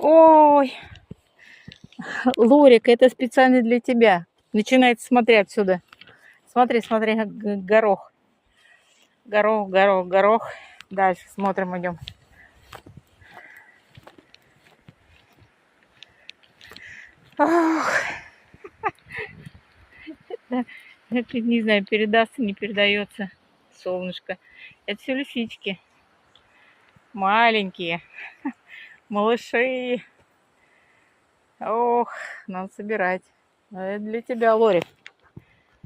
Ой, Лорик, это специально для тебя. Начинает смотреть отсюда. Смотри, смотри, горох. Горох, горох, горох. Дальше смотрим, идем. Ох. Я чуть не знаю, передастся, не передается. Солнышко. Это все лисички. Маленькие. Малыши. Ох, надо собирать. Это для тебя, Лори.